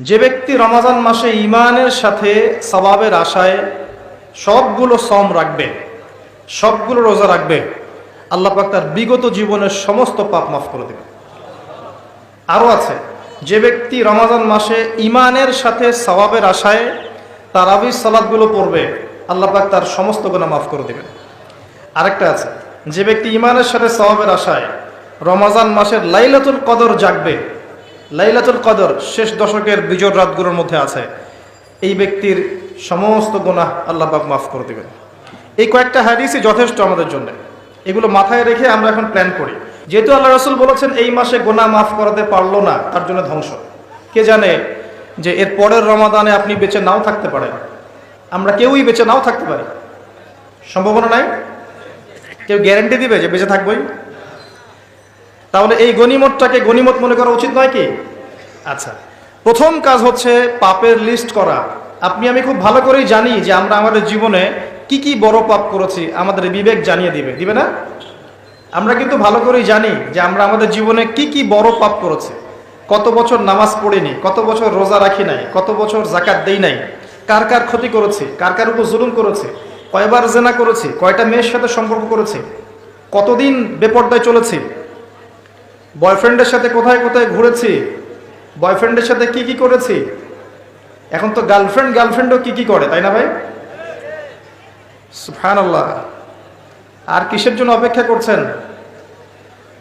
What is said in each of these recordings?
যে ব্যক্তি রমজান মাসে ঈমানের সাথে সওয়াবের আশায় সবগুলো সম রাখবে, সবগুলো রোজা রাখবে, আল্লাহ পাক তার বিগত জীবনের সমস্ত পাপ মাফ করে দেবে। আরও আছে, যে ব্যক্তি রমজান মাসে ঈমানের সাথে সওয়াবের আশায় তারাবির সালাতগুলো পড়বে, আল্লাহ পাক তার সমস্ত গুনাহ মাফ করে দেবেন। আরেকটা আছে, যে ব্যক্তি ঈমানের সাথে সওয়াবের আশায় রমজান মাসের লাইলাতুল কদর জাগবে, লাইলাতুল কদর শেষ দশকের বিজোড় রাতগুলোর মধ্যে আছে, এই ব্যক্তির সমস্ত গুনাহ আল্লাহ পাক মাফ করে দেবেন। এই কয়েকটা হাদিসই যথেষ্ট আমাদের জন্য। এগুলো মাথায় রেখে আমরা এখন প্ল্যান করি। যেহেতু আল্লাহ রাসূল বলেছেন এই মাসে গুনাহ মাফ করাতে পারলো না, তার জন্য ধ্বংস। কে জানে যে এর পরের রমাদানে আপনি বেঁচে নাও থাকতে পারেন। আমরা কেউই বেঁচে নাও থাকতে পারি, সম্ভাবনা নাই। কেউ গ্যারান্টি দিবে যে বেঁচে থাকবই? তাহলে এই গনিমতটাকে গনিমত মনে করা উচিত নয় কি? আচ্ছা, প্রথম কাজ হচ্ছে পাপের লিস্ট করা। আপনি আমি খুব ভালো করেই জানি যে আমরা আমাদের জীবনে কি কি বড় পাপ করেছি, আমাদের বিবেক জানিয়ে দিবে না? আমরা কিন্তু ভালো করেই জানি যে আমরা আমাদের জীবনে কি কি বড় পাপ করেছি। কত বছর নামাজ পড়িনি, কত বছর রোজা রাখি নাই, কত বছর যাকাত দেই নাই, কার কার ক্ষতি করেছি, কার কার উপর জুলুম করেছি, কয়বার জেনা করেছি, কয়টা মেয়ের সাথে সম্পর্ক করেছি, কতদিন বেপর্দায় চলেছি, বয়ফ্রেন্ডের সাথে কোথায় কোথায় ঘুরেছি, বয়ফ্রেন্ডের সাথে কি কি করেছি। এখন তো গার্লফ্রেন্ডও কি কি করে, তাই না ভাই? সুবহানাল্লাহ। আর কিসের জন্য অপেক্ষা করছেন?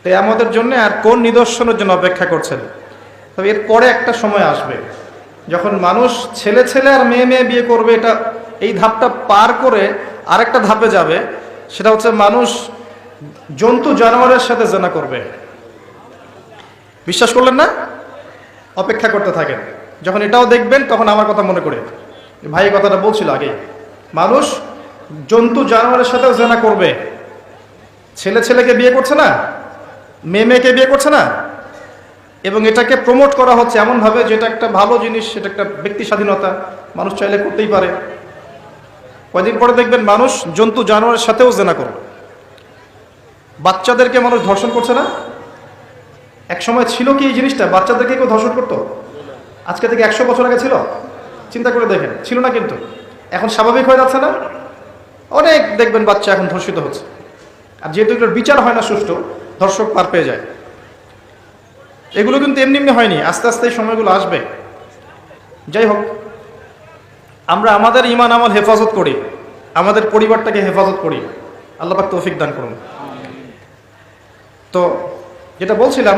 কিয়ামতের জন্য। আর কোন নিদর্শনের জন্য অপেক্ষা করছেন? তবে এর পরে একটা সময় আসবে যখন মানুষ ছেলে ছেলে আর মেয়ে মেয়ে বিয়ে করবে। এটা এই ধাপটা পার করে আরেকটা ধাপে যাবে, সেটা হচ্ছে মানুষ জন্তু জানোয়ারের সাথে জেনা করবে। বিশ্বাস করলেন না? অপেক্ষা করতে থাকেন। যখন এটাও দেখবেন তখন আমার কথা মনে করে, ভাই কথাটা বলছিল আগে, মানুষ জন্তু জানোয়ারের সাথেও জেনা করবে। ছেলে ছেলেকে বিয়ে করছে না, মেয়ে মেয়েকে বিয়ে করছে না, এবং এটাকে প্রমোট করা হচ্ছে এমনভাবে যেটা একটা ভালো জিনিস, সেটা একটা ব্যক্তি স্বাধীনতা, মানুষ চাইলে করতেই পারে। কয়দিন পরে দেখবেন মানুষ জন্তু জানোয়ারের সাথেও জেনা করবে। বাচ্চাদেরকে মানুষ ধর্ষণ করছে না? এক সময় ছিল কি এই জিনিসটা? বাচ্চাদেরকে কেউ ধর্ষণ করতো? আজকে থেকে 100 বছর আগে ছিল? চিন্তা করে দেখেন, ছিল না। কিন্তু এখন স্বাভাবিক হয়ে যাচ্ছে না? অনেক দেখবেন বাচ্চা এখন ধর্ষিত হচ্ছে। আর যেহেতু এগুলোর বিচার হয় না সুষ্ঠু, ধর্ষক পার পেয়ে যায়। এগুলো কিন্তু এমনি এমনি হয়নি, আস্তে আস্তে এই সময়গুলো আসবে। যাই হোক, আমরা আমাদের ঈমান আমল হেফাজত করি, আমাদের পরিবারটাকে হেফাজত করি। আল্লাহ পাক তৌফিক দান করুন। তো যেটা বলছিলাম,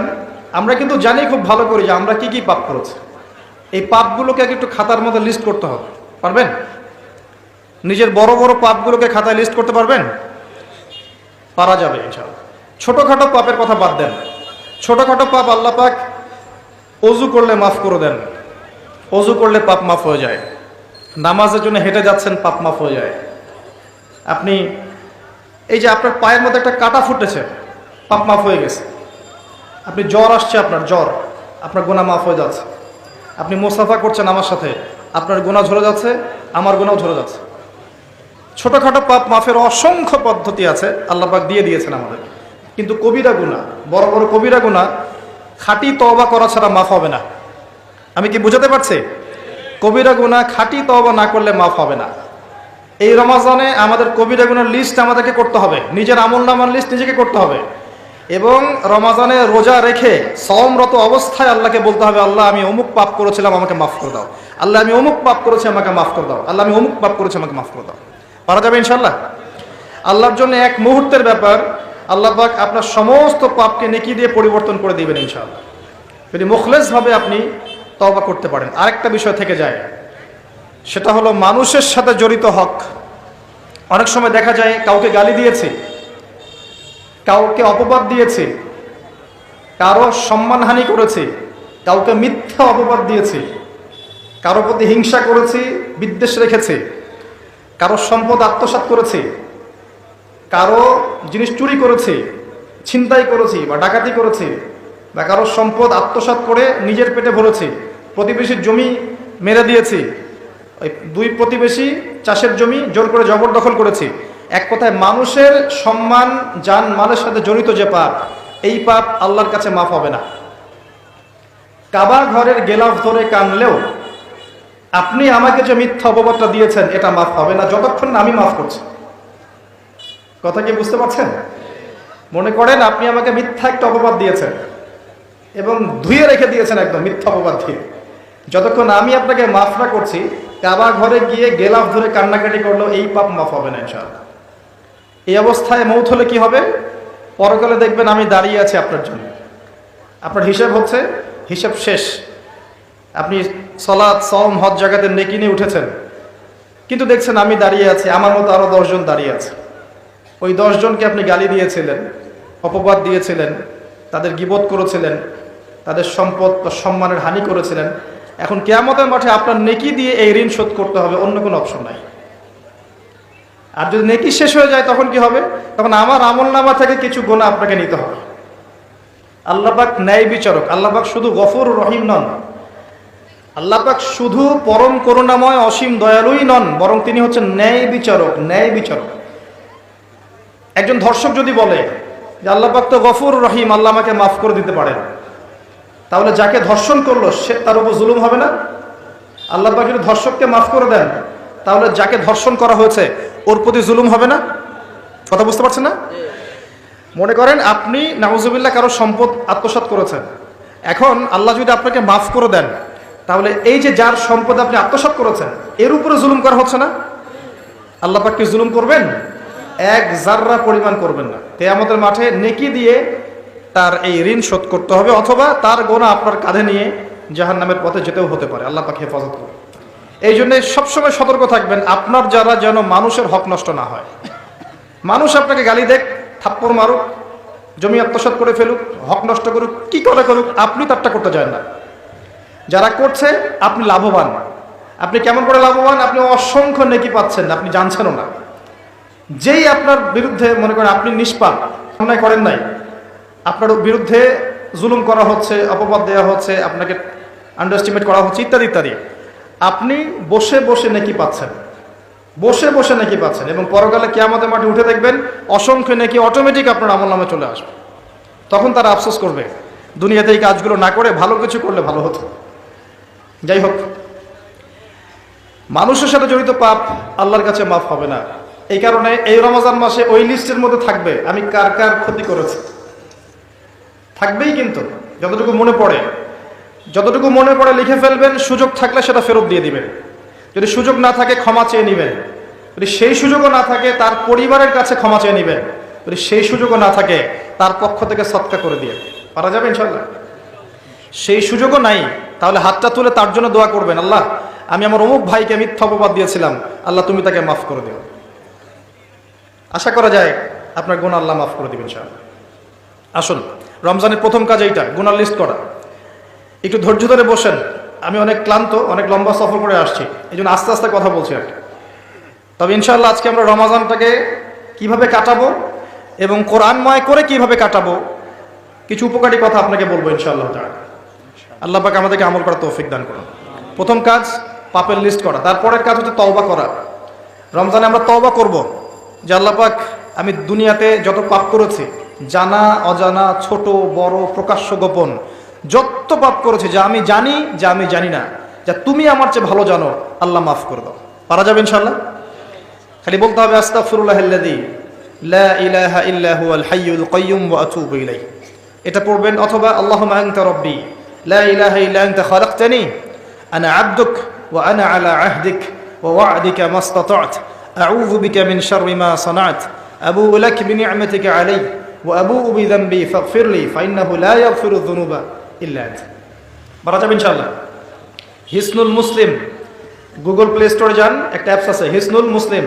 আমরা কিন্তু জানি খুব ভালো করে যে আমরা কি কি পাপ করেছি। এই পাপগুলোকে একটু খাতার মধ্যে লিস্ট করতে হবে। পারবেন? নিজের বড় বড় পাপগুলোকে খাতায় লিস্ট করতে পারবেন? পারা যাবে ইনশাআল্লাহ। ছোটখাটো পাপের কথা বাদ দেন। ছোটখাটো পাপ আল্লাহ পাক অজু করলে মাফ করে দেন। অজু করলে পাপ মাফ হয়ে যায়। নামাজের জন্য হেঁটে যাচ্ছেন, পাপ মাফ হয়ে যায়। আপনি এই যে আপনার পায়ের মধ্যে একটা কাটা ফুটেছে, পাপ মাফ হয়ে গেছে। আপনি জ্বর আসছে, আপনার গুনাহ মাফ হয়ে যাচ্ছে। আপনি মুসাফা করছেন আমার সাথে, আপনার গুনাহ ঝরে যাচ্ছে, আমার গুনাহ ঝরে যাচ্ছে। ছোটখাটো পাপ মাফের অসংখ্য পদ্ধতি আছে, আল্লাহ পাক দিয়ে দিয়েছেন আমাদের। কিন্তু কবিরা গুনাহ, বড় বড় কবিরা গুনাহ খাঁটি তওবা করা ছাড়া মাফ হবে না। আমি কি বুঝাতে পারছি? কবিরা গুনাহ খাঁটি তওবা না করলে মাফ হবে না। এই রমজানে আমাদের কবিরা গুনাহর লিস্ট আমাদেরকে করতে হবে, নিজের আমলনামার লিস্ট নিজেকে করতে হবে। এবং রমজানে রোজা রেখে সওমরত অবস্থায় আল্লাহকে বলতে হবে, আল্লাহ আমি অমুক পাপ করেছিলাম, আমাকে মাফ করে দাও। আল্লাহ আমি অমুক পাপ করেছি, আমাকে মাফ করে দাও। আল্লাহ আমি অমুক পাপ করেছি, আমাকে মাফ করে দাও। পারা যাবে ইনশাআল্লাহ? আল্লাহর জন্য এক মুহূর্তের ব্যাপার। আল্লাহ পাক আপনার সমস্ত পাপকে নেকি দিয়ে পরিবর্তন করে দিবেন ইনশাআল্লাহ, যদি মুখলেসভাবে আপনি তওবা করতে পারেন। আরেকটা বিষয় থেকে যায়, সেটা হলো মানুষের সাথে জড়িত হক। অনেক সময় দেখা যায় কাউকে গালি দিয়েছে, কাউকে অপবাদ দিয়েছে, কারো সম্মানহানি করেছে, কাউকে মিথ্যা অপবাদ দিয়েছে, কারো প্রতি হিংসা করেছি, বিদ্বেষ রেখেছে, কারো সম্পদ আত্মসাৎ করেছে, কারো জিনিস চুরি করেছে, ছিনতাই করেছি বা ডাকাতি করেছে, বা কারো সম্পদ আত্মসাৎ করে নিজের পেটে ভরেছে, প্রতিবেশীর জমি মেরে দিয়েছি, ওই দুই প্রতিবেশী চাষের জমি জোর করে জবরদখল করেছি। এক কথায় মানুষের সম্মান জান মালের সাথে জড়িত যে পাপ, এই পাপ আল্লাহর কাছে মাফ হবে না। কাবা ঘরের গেলাফ ধরে কানলেও আপনি আমাকে যে মিথ্যা অপবাদটা দিয়েছেন এটা মাফ হবে না যতক্ষণ না আমি মাফ করছি। কথা কি বুঝতে পারছেন? মনে করেন আপনি আমাকে মিথ্যা একটা অপবাদ দিয়েছেন এবং ধুয়ে রেখে দিয়েছেন একদম মিথ্যা অপবাদ দিয়ে, যতক্ষণ আমি আপনাকে মাফ না করছি, কাবা ঘরে গিয়ে গেলাফ ধরে কান্নাকাটি করলো এই পাপ মাফ হবে না ইনশাআল্লাহ। এই অবস্থায় মৌত হলে কি হবে? পরকালে দেখবেন আমি দাঁড়িয়ে আছি আপনার জন্য, আপনার হিসাব হচ্ছে, হিসাব শেষ। আপনি সালাত, সওম, হজ জাকাতে নেকি নিয়ে উঠেছেন, কিন্তু দেখছেন আমি দাঁড়িয়ে আছি, আমার মতো আরো 10 জন দাঁড়িয়ে আছে। ওই 10 জনকে আপনি গালি দিয়েছিলেন, অপবাদ দিয়েছিলেন, তাদের গীবত করেছিলেন, তাদের সম্পদ বা সম্মানের হানি করেছিলেন। এখন কিয়ামতের মাঠে আপনার নেকি দিয়ে এই ঋণ শোধ করতে হবে, অন্য কোনো অপশন নাই। আর যদি নেকি শেষ হয়ে যায় তখন কি হবে? তখন আমার আমলনামা থেকে কিছু গুনাহ আপনাকে নিতে হবে। আল্লাহ পাক ন্যায় বিচারক। আল্লাহ পাক শুধু গফুর রহিম নন, আল্লাহ পাক শুধু পরম করুণাময় অসীম দয়ালুই নন, বরং তিনি হচ্ছেন ন্যায় বিচারক। ন্যায় বিচারক। একজন ধর্ষক যদি বলে যে আল্লাহ পাক তো গফুর রহিম, আল্লাহ আমাকে মাফ করে দিতে পারেন, তাহলে যাকে ধর্ষণ করলো সে তার উপর জুলুম হবে না? আল্লাহ পাক যদি ধর্ষককে মাফ করে দেন, তাহলে যাকে ধর্ষণ করা হয়েছে ওর প্রতি জুলুম হবে না? কথা বুঝতে পারছেন না? মনে করেন আপনি নাউজুবিল্লাহ কারো সম্পদ আত্মসাৎ করেছেন, এখন আল্লাহ যদি আপনাকে মাফ করে দেন, তাহলে এই যে যার সম্পদ আপনি আত্মসাৎ করেছেন এর উপরে জুলুম করা হচ্ছে না? আল্লাহ পাক কি জুলুম করবেন? এক জাররা পরিমাণ করবেন না। কিয়ামতের মাঠে নেকি দিয়ে তার এই ঋণ শোধ করতে হবে, অথবা তার গুনাহ আপনার কাঁধে নিয়ে জাহান্নামের পথে যেতেও হতে পারে। আল্লাহ পাক হেফাজত করুন। এই জন্য সবসময় সতর্ক থাকবেন আপনার যারা যেন মানুষের হক নষ্ট না হয়। মানুষ আপনাকে গালি দেখ, থাপ্পড় মারুক, জমি আত্মসাৎ করে ফেলুক, হক নষ্ট করুক, কি করে করুক, আপনি তারটা করতে চান না। যারা করছে আপনি লাভবান। আপনি কেমন করে লাভবান? আপনি অসংখ্য নেকি পাচ্ছেন, আপনি জানছেনও না। যেই আপনার বিরুদ্ধে মনে করেন আপনি নিষ্পাপ, অন্যায় করেন নাই, আপনার বিরুদ্ধে জুলুম করা হচ্ছে, অপবাদ দেওয়া হচ্ছে, আপনাকে আন্ডারএস্টিমেট করা হচ্ছে, ইত্যাদি ইত্যাদি, আপনি বসে বসে নেকি পাচ্ছেন, বসে বসে নেকি পাচ্ছেন। এবং পরকালে কিয়ামতের মাঠে উঠে দেখবেন অসংখ্য নেকি অটোমেটিক আপনার আমলনামে চলে আসবে। তখন তারা আফসোস করবে দুনিয়াতে এই কাজগুলো না করে ভালো কিছু করলে ভালো হতো। যাই হোক, মানুষের সাথে জড়িত পাপ আল্লাহর কাছে মাফ হবে না। এই কারণে এই রমজান মাসে ওই লিস্টের মধ্যে থাকবে আমি কার কার ক্ষতি করেছি, থাকবেই। কিন্তু যতটুকু মনে পড়ে, যতটুকু মনে পড়ে লিখে ফেলবেন, সুযোগ থাকলে সেটা ফেরত দিয়ে দিবেন। যদি সুযোগ না থাকে ক্ষমা চেয়ে নেবেন, যদি সেই সুযোগও না থাকে তার পরিবারের কাছে ক্ষমা চেয়ে নেবেন, যদি সেই সুযোগও না থাকে তার পক্ষ থেকে সদকা করে দিয়ে পারা যাবে ইনশাল্লাহ। সেই সুযোগও নাই, তাহলে হাতটা তুলে তার জন্য দোয়া করবেন, আল্লাহ আমি আমার অমুক ভাইকে মিথ্যা অপবাদ দিয়েছিলাম, আল্লাহ তুমি তাকে মাফ করে দিও। আশা করা যায় আপনার গুনাহ আল্লাহ মাফ করে দিবেন ইনশাআল্লাহ। আসুন, রমজানের প্রথম কাজ এইটা, গুনাহ লিস্ট করা। একটু ধৈর্য ধরে বসেন। আমি অনেক ক্লান্ত, অনেক লম্বা সফর করে আসছি, এই জন্য আস্তে আস্তে কথা বলছি আর কি। তবে ইনশাআল্লাহ আজকে আমরা রমজানটাকে কিভাবে কাটাবো এবং কোরআনময় করে কিভাবে কাটাবো, কিছু উপকারী কথা আপনাকে বলবো ইনশাআল্লাহ তাআলা। আল্লাহ পাক আমাদেরকে আমল করার তৌফিক দান করুন। প্রথম কাজ পাপের লিস্ট করা, তারপরের কাজ হচ্ছে তওবা করা। রমজানে আমরা তওবা করব যে আল্লাহ পাক আমি দুনিয়াতে যত পাপ করেছি, জানা অজানা, ছোট বড়, প্রকাশ্য গোপন, যত পাপ করেছি, যা আমি জানি যা আমি জানি না, যা তুমি আমার চেয়ে ভালো জানো, আল্লাহ মাফ করে দাও। পারা যাবে ইনশাআল্লাহ? খালি বলতে হবে আস্তাগফিরুল্লাহাল্লাযী লা ইলাহা ইল্লা হুয়াল হাইয়ুল কাইয়্যুম ওয়া আতুবু ইলাইহি। এটা পড়বেন। অথবা আল্লাহুম্মা আনতা রাব্বী লা ইলাহা ইল্লা আনতা খালাকতানি আনা আবদুক ওয়া আনা আলা আহদিক ওয়া ওয়া'দিকা মাস্তাতা'ত আউযু বিকা মিন শাররি মা সানা'ত আবুউ লাক বিনি'মাতিকা আলাইয়া ওয়া আবুউ বিযানবি ফাগফিরলি ফাইন্নাহু লা ইয়াগফিরুয যুনুবা ইল্লা আনতা। পারা যাবে ইনশাআল্লাহ? হিসনুল মুসলিম, গুগল প্লে স্টোরে যান, একটা অ্যাপস আছে হিসনুল মুসলিম,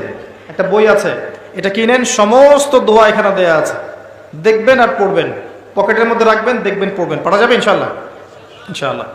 একটা বই আছে, এটা কিনেন। সমস্ত দোয়া এখানে দেয়া আছে, দেখবেন আর পড়বেন, পকেটের মধ্যে রাখবেন, দেখবেন, পড়বেন। পারা যাবে ইনশাআল্লাহ? ইনশাআল্লাহ।